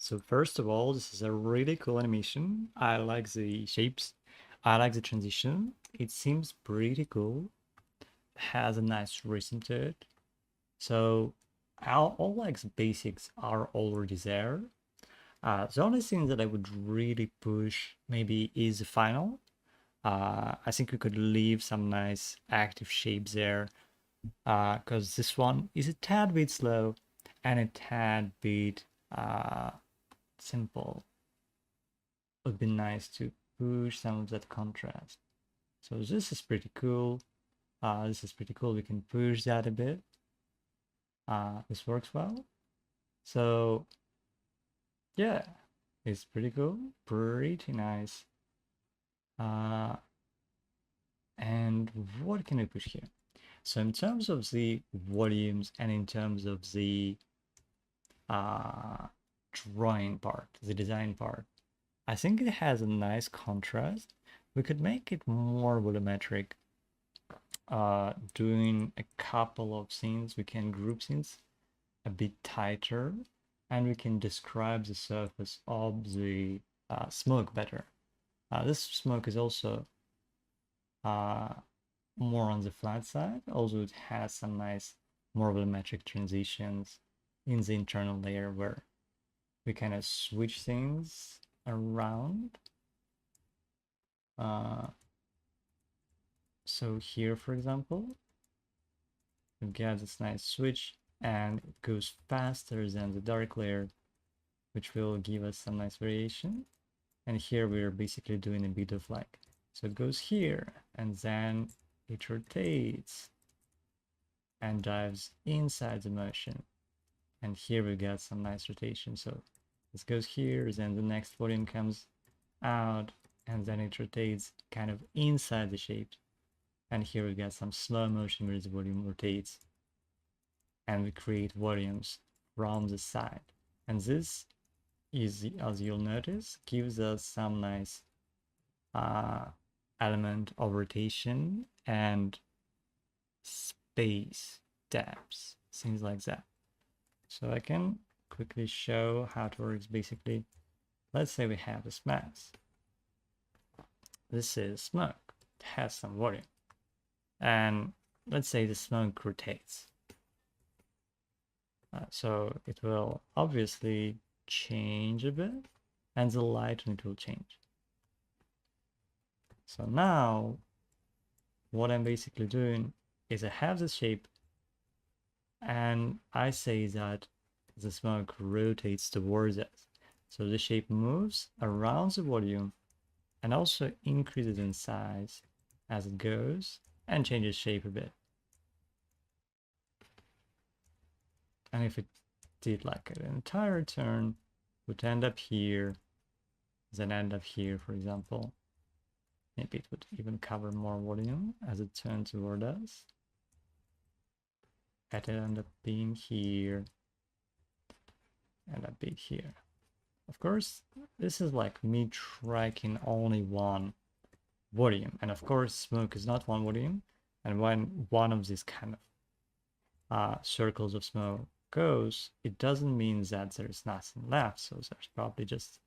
So first of all, this is a really cool animation. I like the shapes. I like the transition. It seems pretty cool. Has a nice rhythm to it. So all like the basics are already there. The only thing that I would really push maybe is the final. I think we could leave some nice active shapes there because this one is a tad bit slow and a tad bit simple. Would be nice to push some of that contrast. So this is pretty cool. This is pretty cool. We can push that a bit. This works well. So yeah, it's pretty cool, pretty nice. And what can we push here? So in terms of the volumes and in terms of the drawing part, the design part, I think it has a nice contrast. We could make it more volumetric. Doing a couple of scenes, we can group scenes a bit tighter, and we can describe the surface of the smoke better. This smoke is also more on the flat side, although it has some nice more volumetric transitions in the internal layer where we kind of switch things around. So here, for example, we've got this nice switch and it goes faster than the dark layer, which will give us some nice variation. And here we're basically doing a bit of like, so it goes here and then it rotates and dives inside the motion. And here we got some nice rotation. So this goes here, then the next volume comes out and then it rotates kind of inside the shape. And here we got some slow motion where the volume rotates and we create volumes from the side. And this is, as you'll notice, gives us some nice element of rotation and space depths, things like that. So I can quickly show how it works. Basically, let's say we have this mass. This is smoke. It has some volume. And let's say the smoke rotates. So it will obviously change a bit and the light on it will change. So now what I'm basically doing is I have this shape and I say that the smoke rotates towards us. So the shape moves around the volume and also increases in size as it goes and changes shape a bit. And if it did like an entire turn, would end up here, then end up here, for example. Maybe it would even cover more volume as it turns toward us. It end up being here, and a bit here. Of course, this is like me tracking only one volume, and of course, smoke is not one volume. And when one of these kind of circles of smoke goes, it doesn't mean that there's nothing left. So there's probably just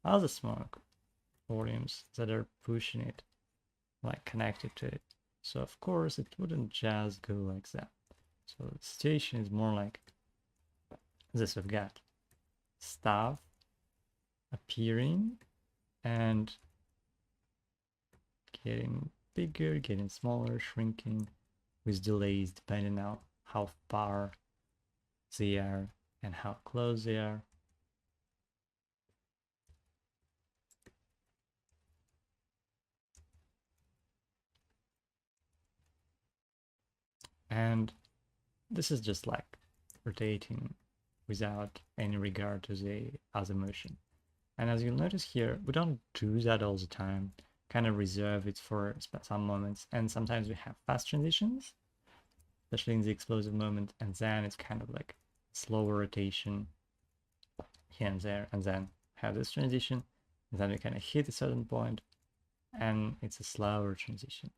other smoke volumes that are pushing it, like connected to it. So of course it wouldn't just go like that. So the situation is more like this. We've got stuff appearing and getting bigger, getting smaller, shrinking with delays depending on how far they are and how close they are. And this is just like rotating without any regard to the other motion. And as you'll notice here, we don't do that all the time, kind of reserve it for some moments. And sometimes we have fast transitions, especially in the explosive moment, and then it's kind of like slower rotation here and there, and then have this transition, and then we kind of hit a certain point, and it's a slower transition.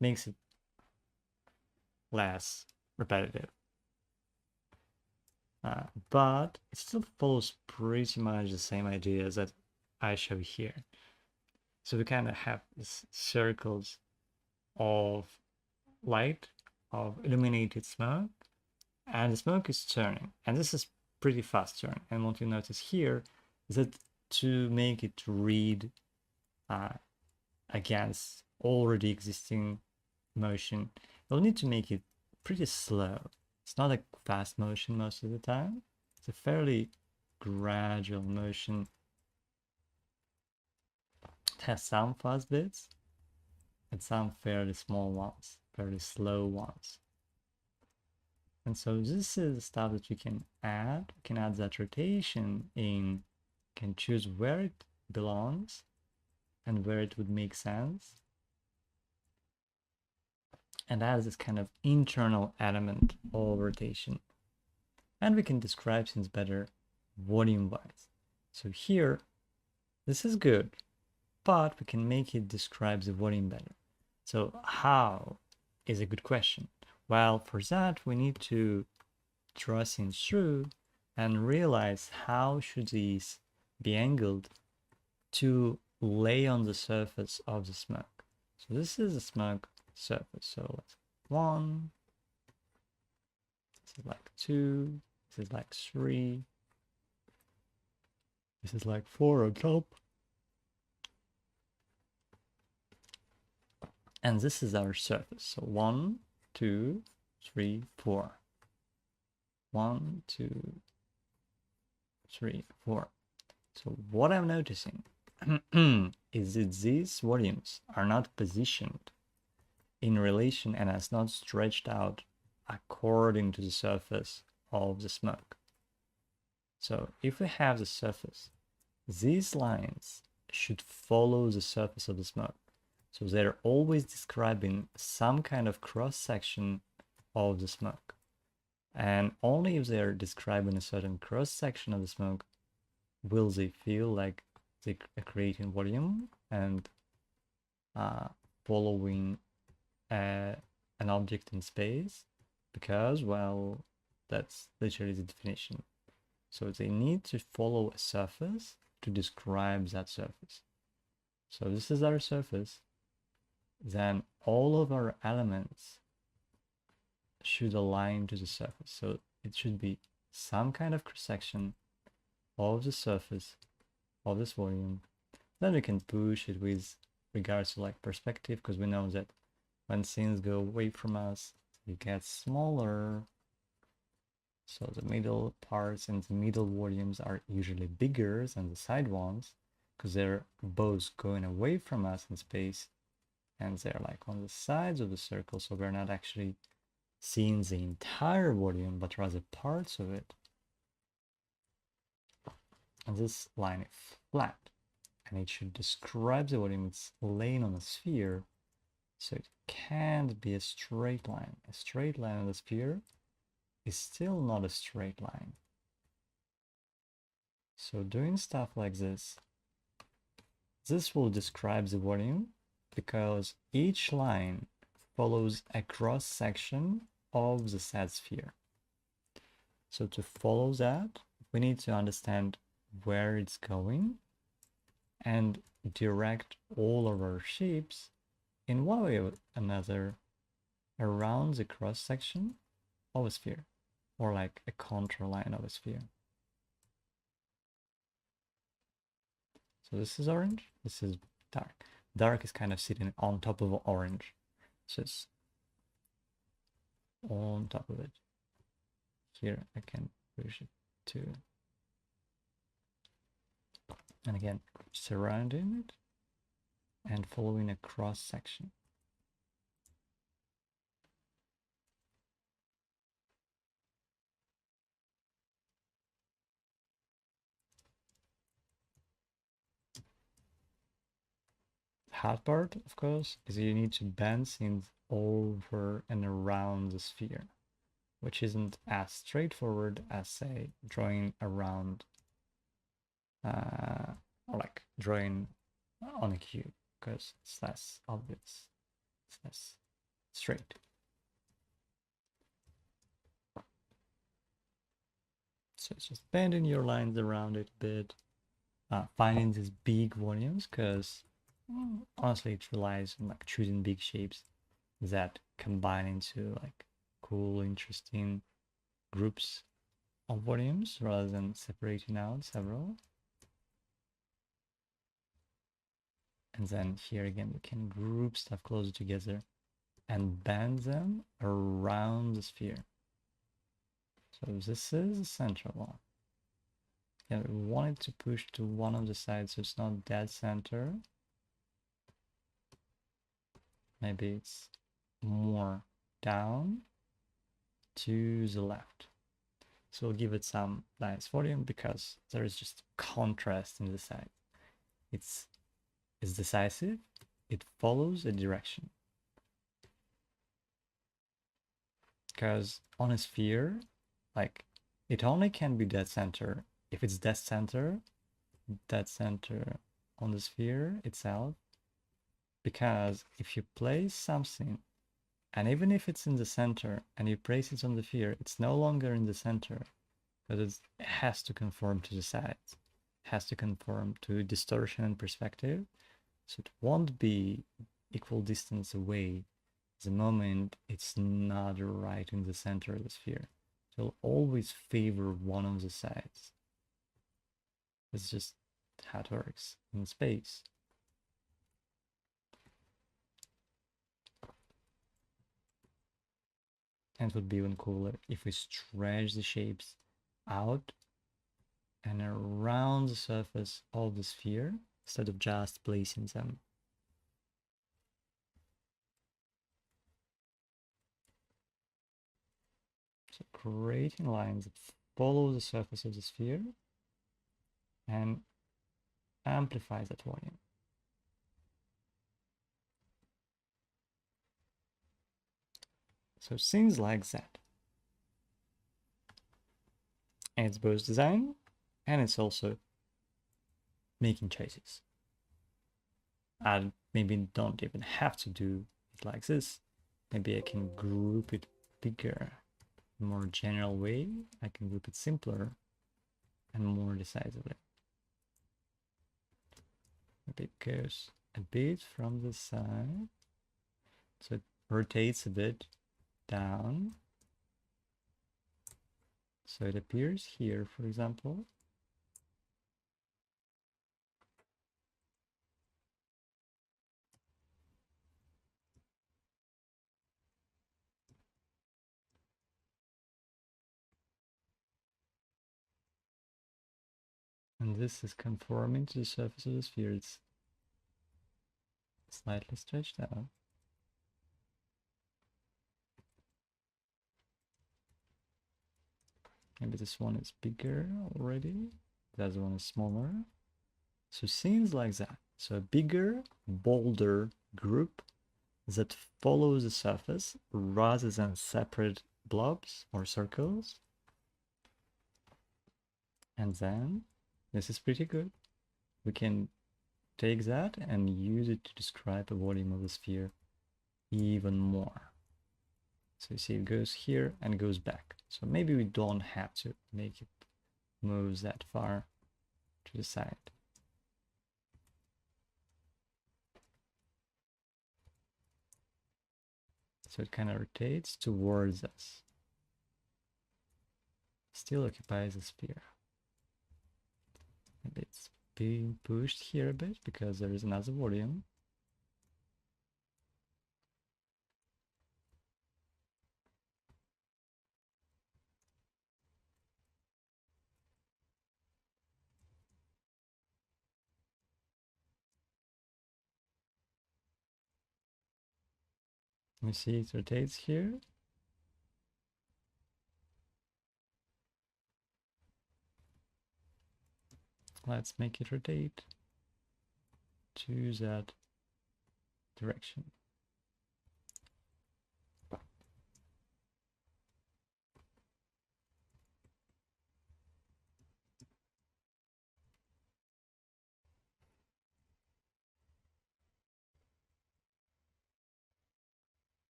Makes it less repetitive. but it still follows pretty much the same ideas that I show here. So we kind of have these circles of light, of illuminated smoke, and the smoke is turning, and this is pretty fast turn. And what you notice here is that to make it read against already existing motion, you'll need to make it pretty slow. It's not a fast motion most of the time. It's a fairly gradual motion. It has some fast bits and some fairly small ones, fairly slow ones. And so this is the stuff that we can add. We can add that rotation in, can choose where it belongs and where it would make sense. And add this kind of internal element of rotation. And we can describe things better volume-wise. So here, this is good, but we can make it describe the volume better. So how is a good question. Well, for that, we need to draw things through and realize how should these be angled to lay on the surface of the smoke. So this is the smoke surface. So let's 1, this is like 2, this is like 3, this is like 4 on top. And this is our surface. So 1, 2, 3, 4. 1, 2, 3, 4. So what I'm noticing is that these volumes are not positioned in relation and as not stretched out according to the surface of the smoke. So if we have the surface, these lines should follow the surface of the smoke. So they're always describing some kind of cross-section of the smoke. And only if they're describing a certain cross-section of the smoke will they feel like they are creating volume and following an object in space, because, well, that's literally the definition. So they need to follow a surface to describe that surface. So this is our surface. Then all of our elements should align to the surface. So it should be some kind of cross-section of the surface of this volume. Then we can push it with regards to like perspective, because we know that when things go away from us, it gets smaller. So the middle parts and the middle volumes are usually bigger than the side ones, because they're both going away from us in space. And they're like on the sides of the circle, so we're not actually seeing the entire volume, but rather parts of it. And this line is flat, and it should describe the volume. It's laying on a sphere, so it can't be a straight line. A straight line on the sphere is still not a straight line. So doing stuff like this will describe the volume, because each line follows a cross-section of the said sphere. So to follow that, we need to understand where it's going and direct all of our shapes in one way or another around the cross-section of a sphere, or like a contour line of a sphere. So this is orange, this is dark. Dark is kind of sitting on top of orange, so it's on top of it. Here I can push it too. And again, surrounding it and following a cross section. Hard part, of course, is you need to bend things over and around the sphere, which isn't as straightforward as, say, drawing around, or like drawing on a cube, because it's less obvious, it's less straight. So it's just bending your lines around it a bit, finding these big volumes, because honestly it relies on like choosing big shapes that combine into like cool, interesting groups of volumes rather than separating out several. And then here again, we can group stuff closer together and bend them around the sphere. So this is the central one. Yeah, we want it to push to one of the sides, so it's not dead center. Maybe it's more down to the left. So we'll give it some nice volume because there is just contrast in the side. It's decisive. It follows a direction. Because on a sphere, like, it only can be dead center if it's dead center on the sphere itself. Because if you place something, and even if it's in the center and you place it on the sphere, it's no longer in the center, because it has to conform to the sides, it has to conform to distortion and perspective, so it won't be equal distance away the moment it's not right in the center of the sphere. So it'll always favor one of the sides. It's just how it works in space. And it would be even cooler if we stretch the shapes out and around the surface of the sphere instead of just placing them. So creating lines that follow the surface of the sphere and amplify that volume. So things like that. And it's both design and it's also making choices. I maybe don't even have to do it like this. Maybe I can group it bigger, more general way. I can group it simpler and more decisively. Maybe it goes a bit from the side, so it rotates a bit down. So it appears here, for example. And this is conforming to the surface of the sphere. It's slightly stretched out. Maybe this one is bigger already. The other one is smaller. So scenes like that. So a bigger, bolder group that follows the surface rather than separate blobs or circles. And then this is pretty good. We can take that and use it to describe the volume of the sphere even more. So you see it goes here and goes back. So maybe we don't have to make it move that far to the side. So it kind of rotates towards us. Still occupies the sphere. Maybe it's being pushed here a bit because there is another volume. You see it rotates here. Let's make it rotate to that direction.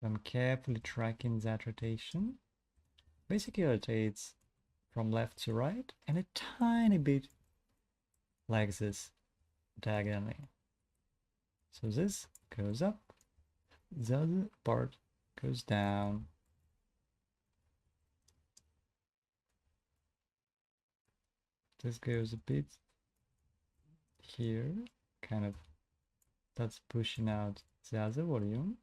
I'm carefully tracking that rotation. Basically rotates from left to right and a tiny bit like this diagonally. So this goes up, the other part goes down. This goes a bit here, kind of, that's pushing out the other volume.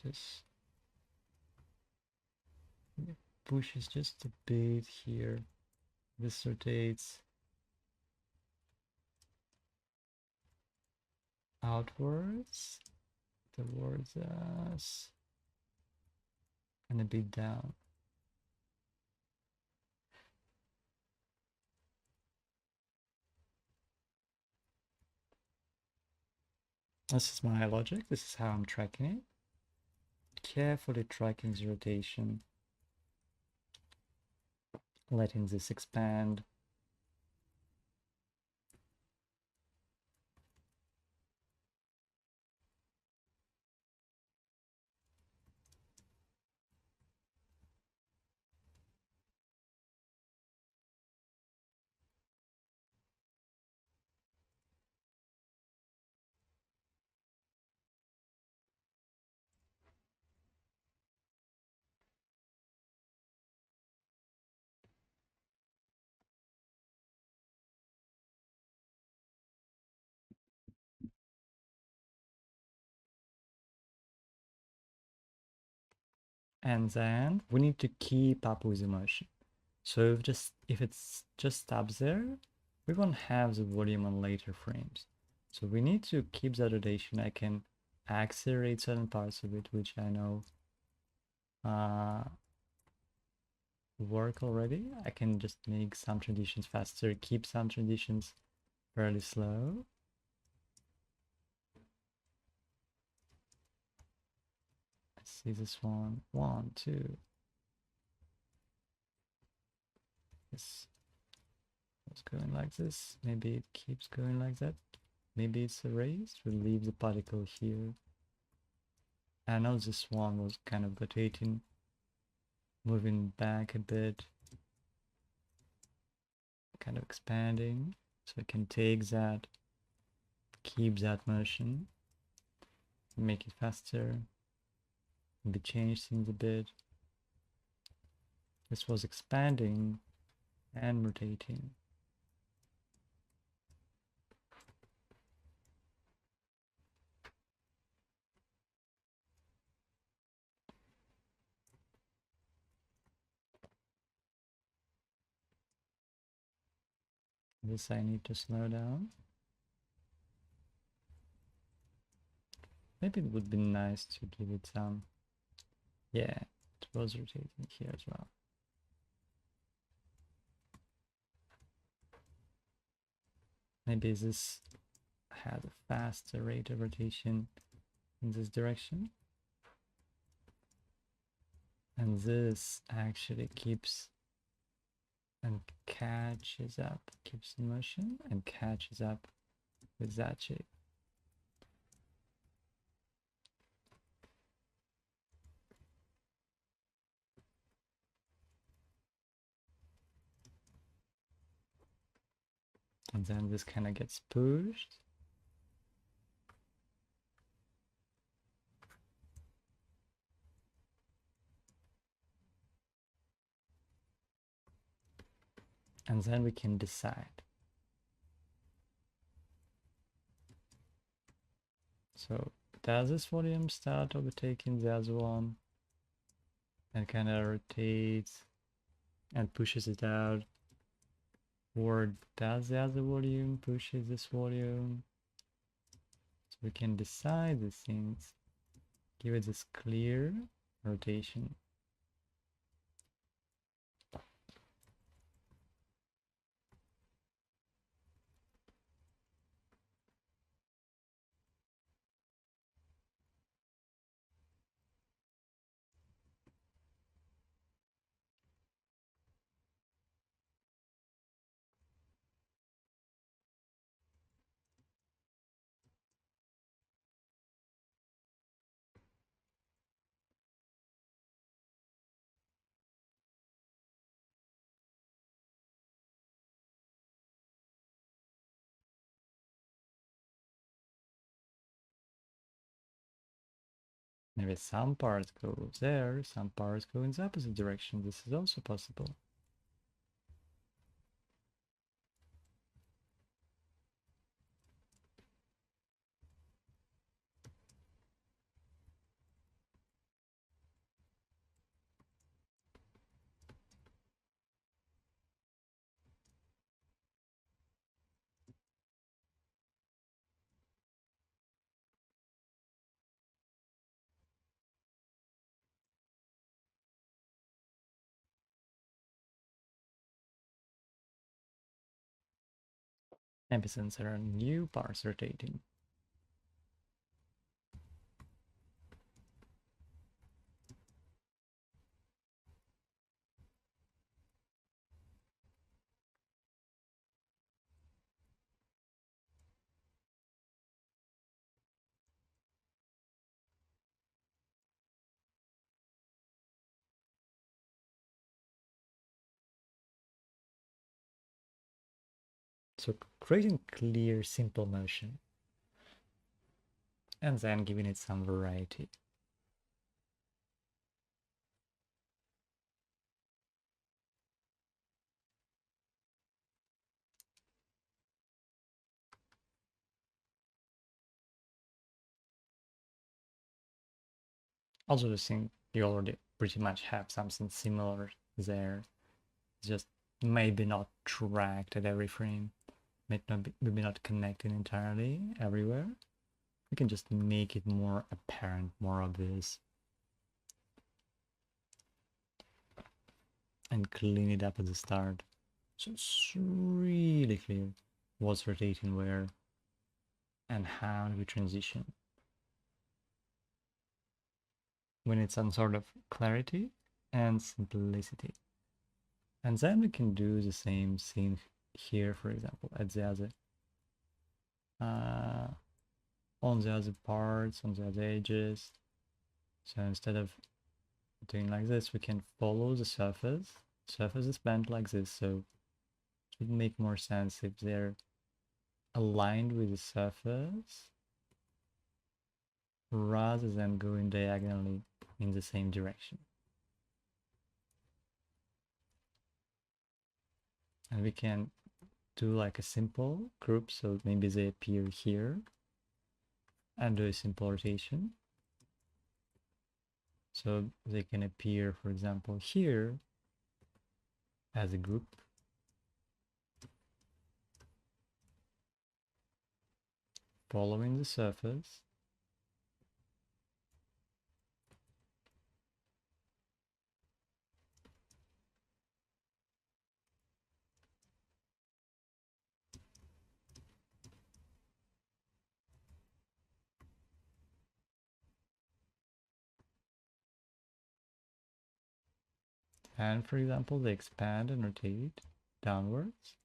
Just pushes just a bit here. This rotates outwards towards us and a bit down. This is my logic. This is how I'm tracking it. Carefully tracking the rotation, letting this expand. And then we need to keep up with the motion. So if it's just stops there, we won't have the volume on later frames. So we need to keep that rotation. I can accelerate certain parts of it, which I know work already. I can just make some transitions faster, keep some transitions fairly slow. Let's see this one. 1, 2. This was going like this. Maybe it keeps going like that. Maybe it's erased. We'll leave the particle here. I know this one was kind of rotating, moving back a bit, kind of expanding. So I can take that, keep that motion, make it faster, maybe change things a bit. This was expanding and rotating. This I need to slow down. Maybe it would be nice to give it some, yeah, it was rotating here as well. Maybe this has a faster rate of rotation in this direction. And this actually keeps and catches up, keeps in motion and catches up with that shape. And then this kind of gets pushed. And then we can decide. So does this volume start overtaking the other one and kind of rotates and pushes it out? Or does the other volume pushes this volume? So we can decide these things, give it this clear rotation. Maybe some parts go there, some parts go in the opposite direction. This is also possible. Since there are new parts rotating. So creating clear, simple motion, and then giving it some variety. Also, the thing you already pretty much have something similar there, just maybe not tracked at every frame, maybe not connected entirely everywhere. We can just make it more apparent, more obvious, and clean it up at the start. So it's really clear what's rotating where and how we transition. We need some sort of clarity and simplicity. And then we can do the same thing here, for example, at the other, on the other parts, on the other edges. So instead of doing like this, we can follow the surface. Surface is bent like this, so it would make more sense if they're aligned with the surface rather than going diagonally in the same direction. And we can do like a simple group, so maybe they appear here, and do a simple rotation. So they can appear, for example, here as a group. Following the surface. And for example, they expand and rotate downwards.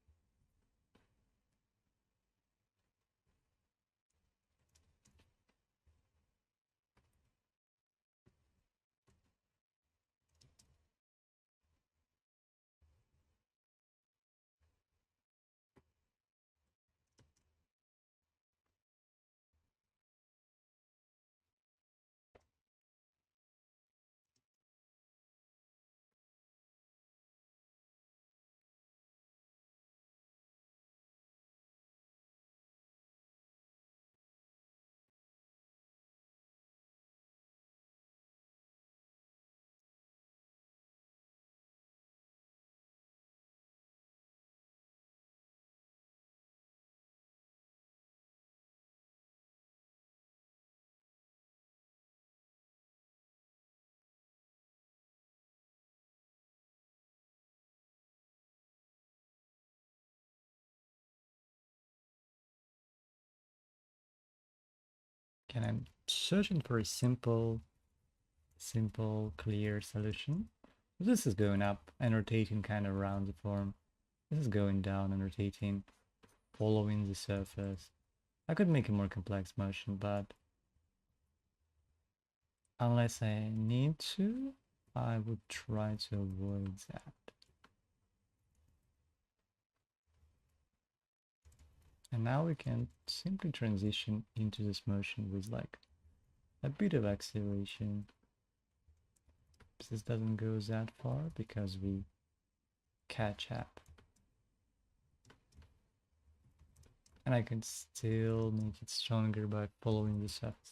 And I'm searching for a simple, clear solution. This is going up and rotating kind of around the form. This is going down and rotating, following the surface. I could make a more complex motion, but unless I need to, I would try to avoid that. And now we can simply transition into this motion with like a bit of acceleration. This doesn't go that far because we catch up. And I can still make it stronger by following the surface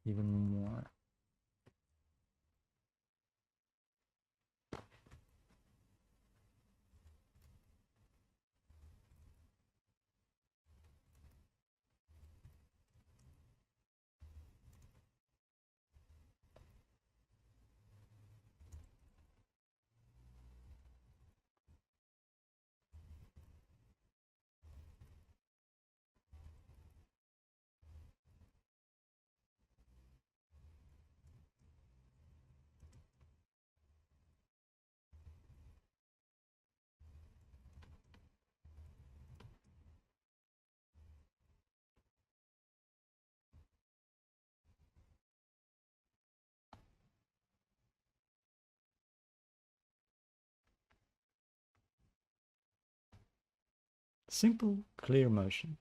even more. Simple, clear motion.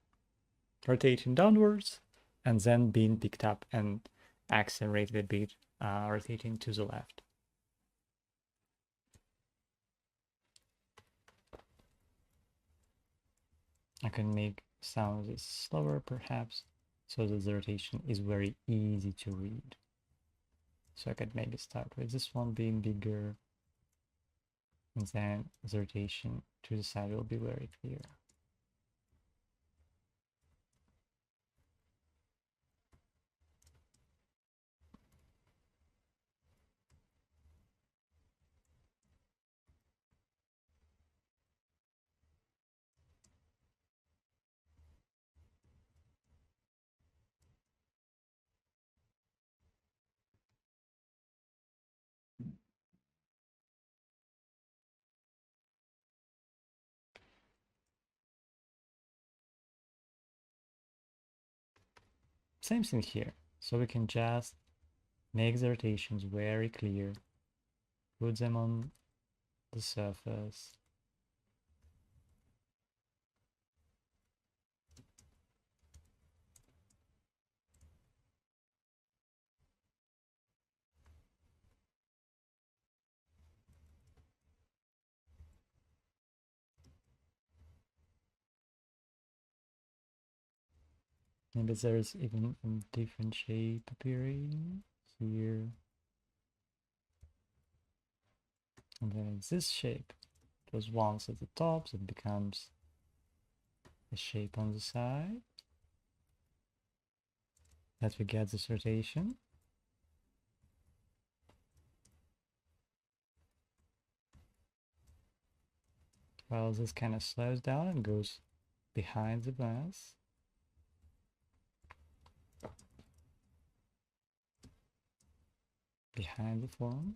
Rotating downwards and then being picked up and accelerated a bit, rotating to the left. I can make sounds slower perhaps, so that the rotation is very easy to read. So I could maybe start with this one being bigger, and then the rotation to the side will be very clear. Same thing here. So we can just make the rotations very clear, put them on the surface. Maybe there's even a different shape appearing here. And then it's this shape. It was once at the top, so it becomes a shape on the side. That we get this rotation. Well, this kind of slows down and goes behind the glass. Behind the form.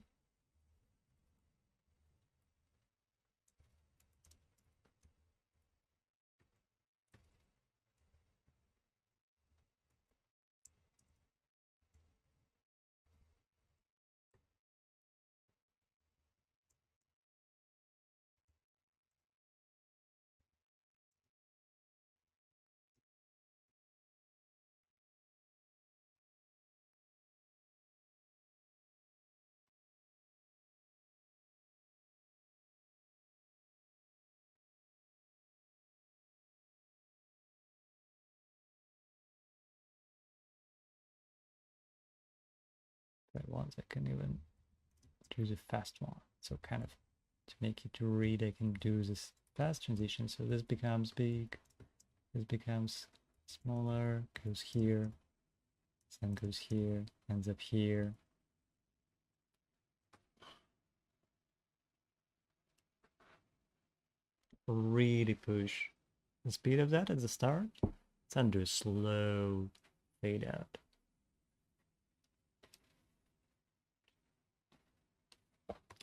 But once I can even do the fast one. So kind of to make it to read, I can do this fast transition. So this becomes big, this becomes smaller, goes here, then goes here, ends up here. Really push the speed of that at the start, then do a slow fade out.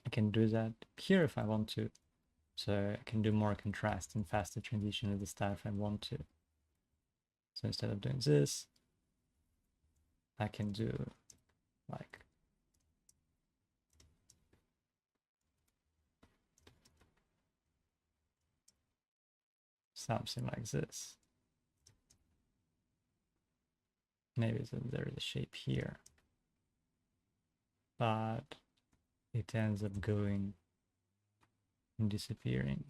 I can do that here if I want to. So I can do more contrast and faster transition at the start if I want to. So instead of doing this, I can do like something like this. Maybe there is a shape here. but it ends up going and disappearing.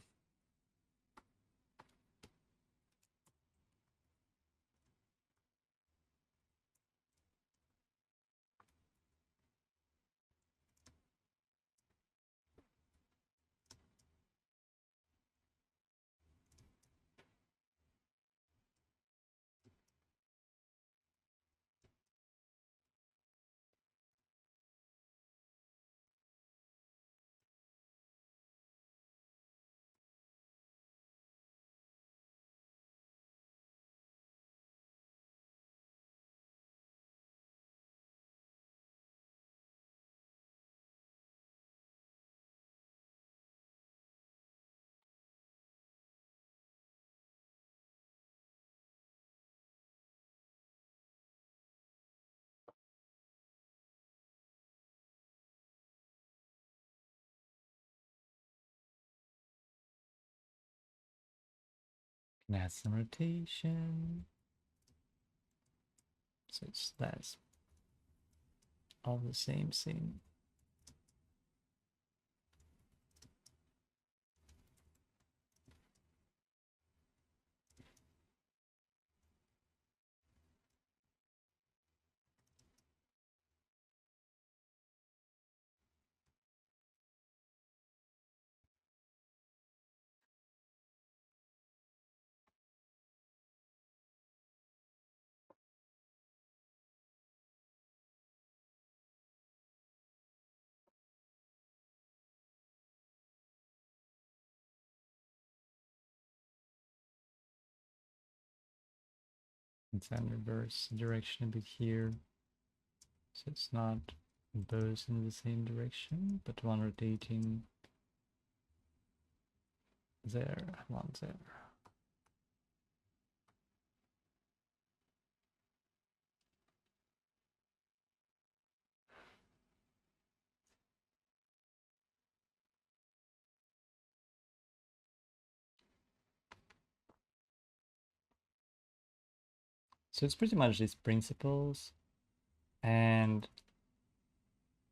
Can add some rotation, so it's less all the same scene. Let's then reverse the direction a bit here, so it's not both in the same direction, but one rotating there, one there. So it's pretty much these principles and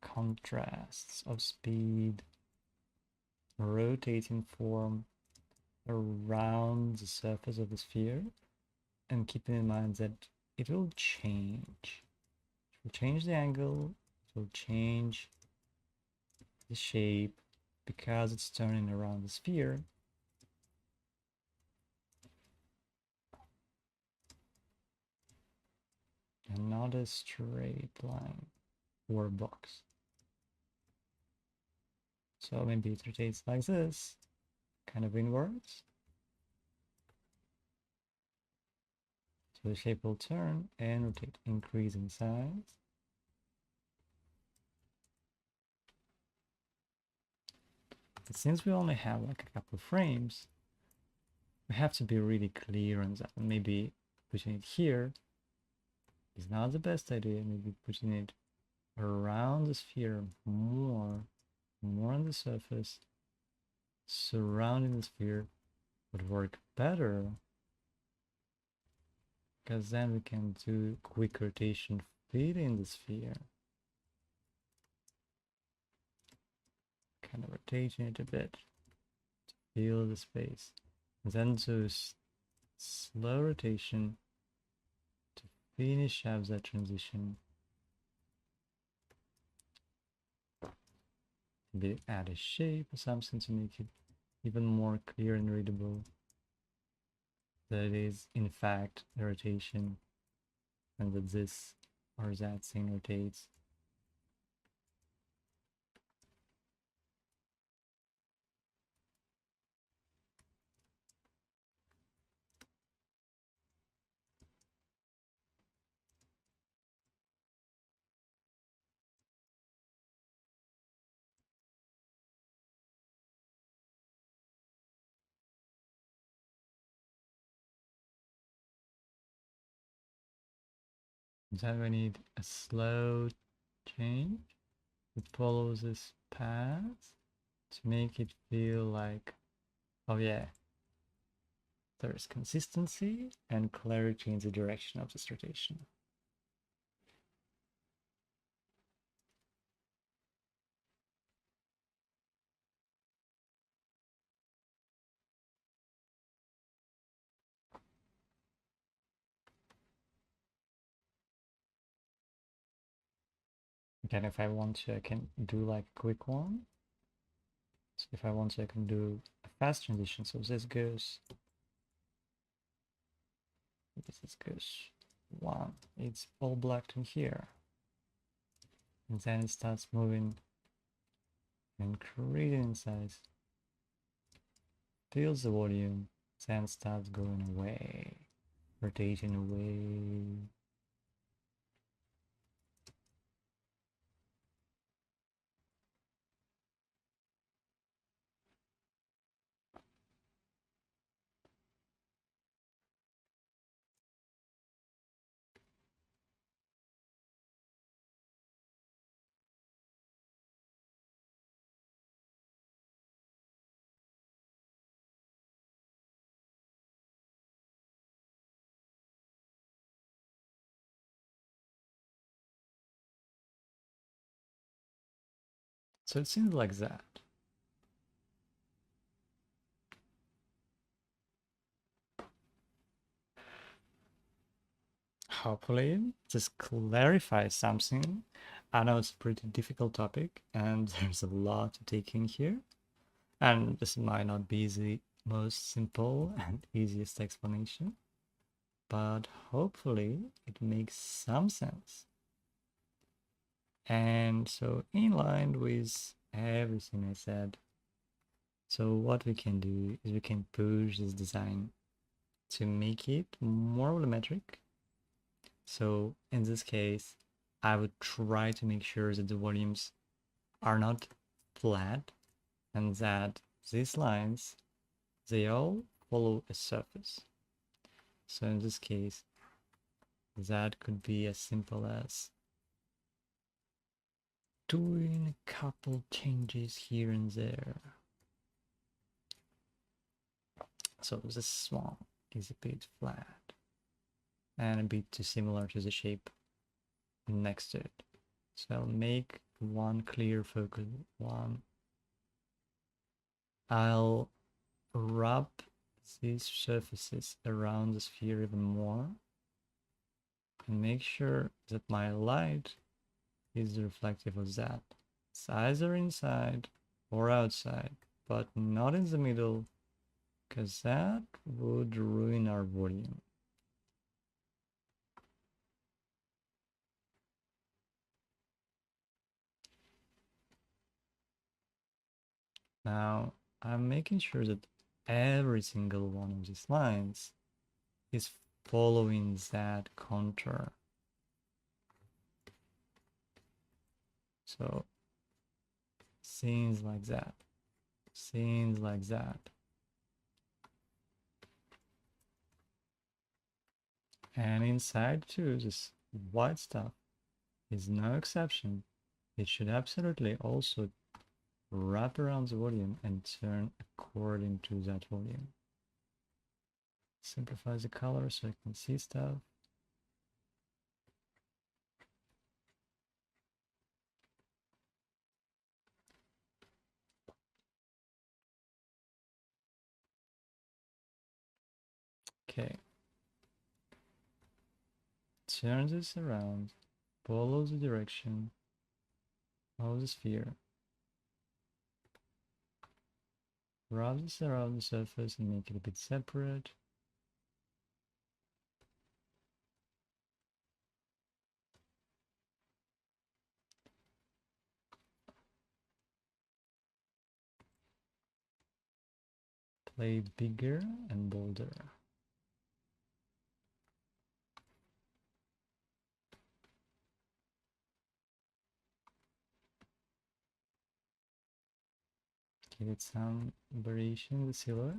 contrasts of speed, rotating form around the surface of the sphere, and keeping in mind that it will change. It will change the angle, it will change the shape because it's turning around the sphere. And not a straight line or box. So maybe it rotates like this, kind of inwards. So the shape will turn and rotate, increase in size. But since we only have like a couple of frames, we have to be really clear on that. And maybe putting it here is not the best idea. Maybe putting it around the sphere more on the surface, surrounding the sphere would work better, because then we can do quick rotation fitting the sphere. Kind of rotating it a bit to feel the space. And then do slow rotation to finish up that transition. Maybe add a shape or something to make it even more clear and readable that it is in fact a rotation and that this or that scene rotates. Then we need a slow change that follows this path to make it feel like, oh yeah, there's consistency and clarity in the direction of this rotation. Again, if I want to, I can do like a quick one. So if I want to, I can do a fast transition. So this goes 1. It's all black in here. And then it starts moving and increasing in size. Fills the volume, then starts going away, rotating away. So it seems like that. Hopefully this clarifies something. I know it's a pretty difficult topic and there's a lot to take in here. And this might not be the most simple and easiest explanation, but hopefully it makes some sense. And so in line with everything I said, so what we can do is we can push this design to make it more volumetric. So in this case, I would try to make sure that the volumes are not flat and that these lines, they all follow a surface. So in this case, that could be as simple as doing a couple changes here and there. So this one is a bit flat and a bit too similar to the shape next to it. So I'll make one clear focus one. I'll rub these surfaces around the sphere even more and make sure that my light is reflective of that. It's either inside or outside, but not in the middle, because that would ruin our volume. Now, I'm making sure that every single one of these lines is following that contour. So, scenes like that, scenes like that. And inside too, this white stuff is no exception. It should absolutely also wrap around the volume and turn according to that volume. Simplify the color so I can see stuff. Okay. Turn this around, follow the direction of the sphere. Rub this around the surface and make it a bit separate. Play bigger and bolder. Give it some variation in the silhouette.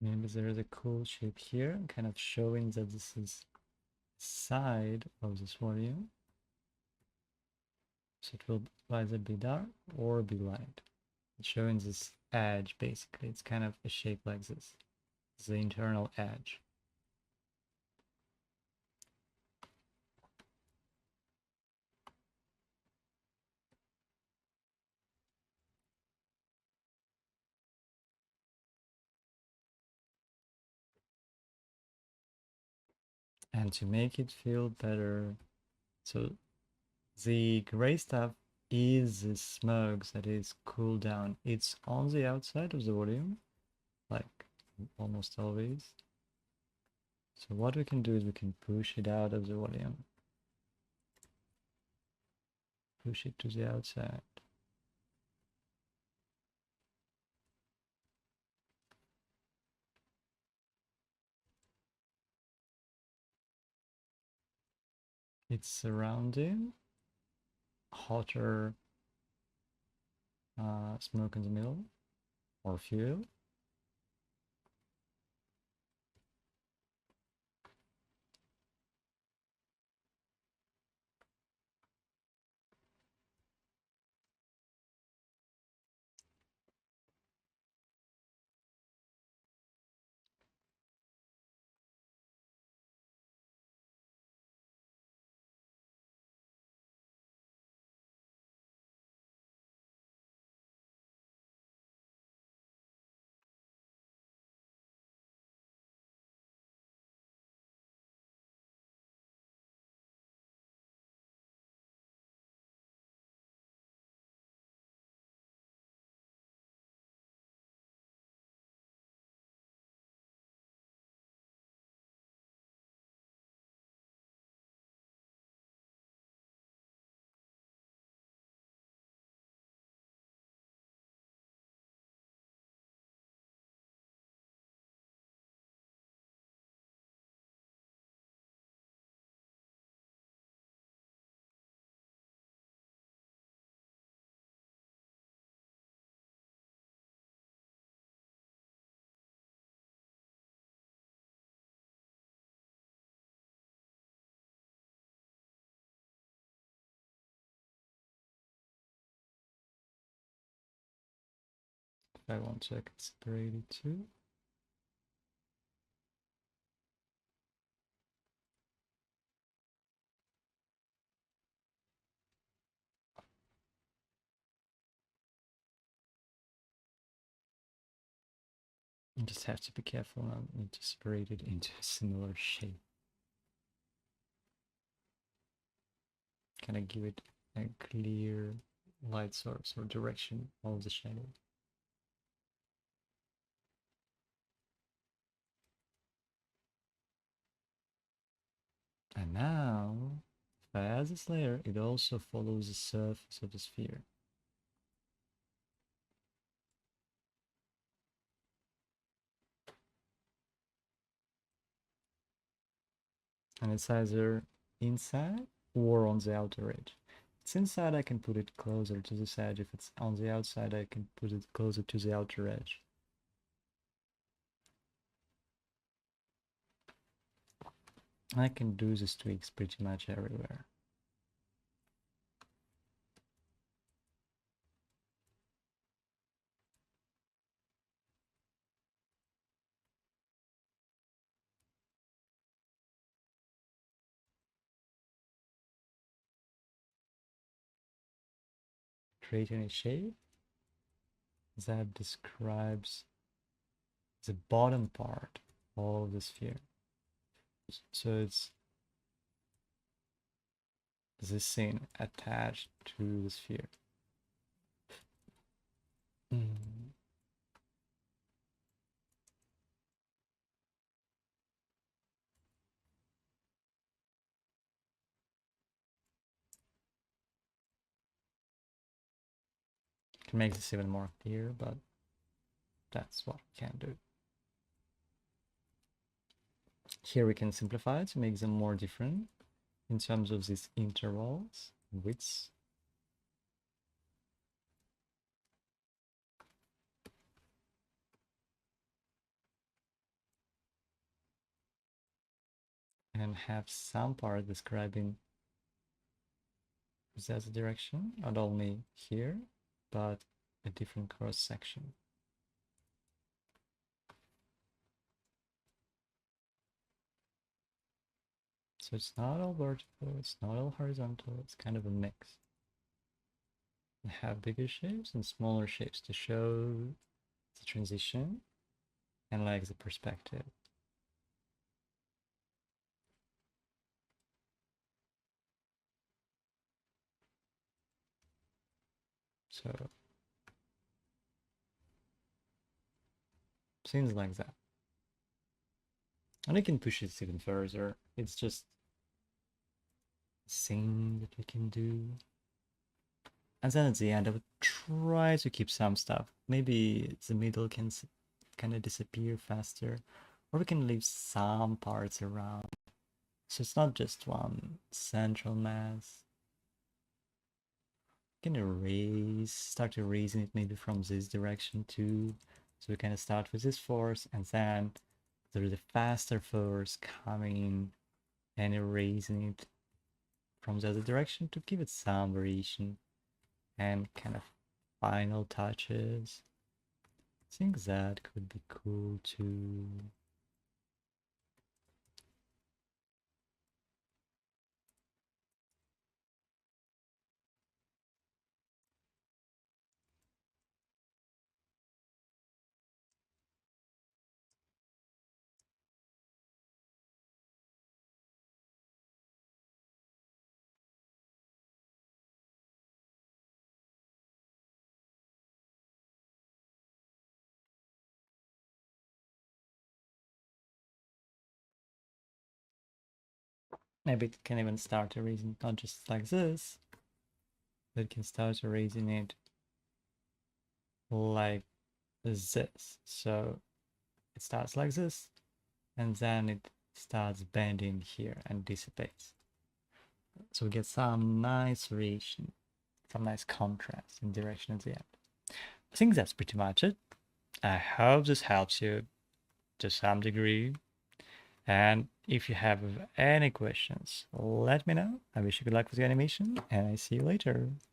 Maybe there is a cool shape here, kind of showing that this is side of this volume. So it will either be dark or be light. It's showing this edge basically. It's kind of a shape like this. It's the internal edge. And to make it feel better, so the gray stuff is the smoke that is cooled down. It's on the outside of the volume, like almost always. So what we can do is we can push it out of the volume. Push it to the outside. It's surrounding hotter smoke in the middle, or fuel. If I want to, I can separate it too. You just have to be careful not to separate it into a similar shape. Kind of give it a clear light source or direction of the shadow. And now, if I add this layer, it also follows the surface of the sphere. And it's either inside or on the outer edge. If it's inside, I can put it closer to this edge. If it's on the outside, I can put it closer to the outer edge. I can do these tweaks pretty much everywhere. Creating a shape that describes the bottom part of the sphere. So it's this scene attached to the sphere. Can make this even more clear, but that's what we can do. Here we can simplify it to make them more different in terms of these intervals, widths. and have some part describing z direction, not only here, but a different cross section. So it's not all vertical, it's not all horizontal, it's kind of a mix. And have bigger shapes and smaller shapes to show the transition and like the perspective. So things like that. And I can push it even further. It's just a thing that we can do. And then at the end, I would try to keep some stuff. Maybe the middle can kind of disappear faster, or we can leave some parts around. So it's not just one central mass. We can start erasing it maybe from this direction too. So we kind of start with this force, and then there's a faster force coming and erasing it from the other direction to give it some variation and kind of final touches. I think that could be cool too. Maybe it can even start erasing not just like this, but it can start erasing it like this. So it starts like this, and then it starts bending here and dissipates. So we get some nice variation, some nice contrast in direction at the end. I think that's pretty much it. I hope this helps you to some degree. And if you have any questions, let me know. I wish you good luck with the animation, and I see you later.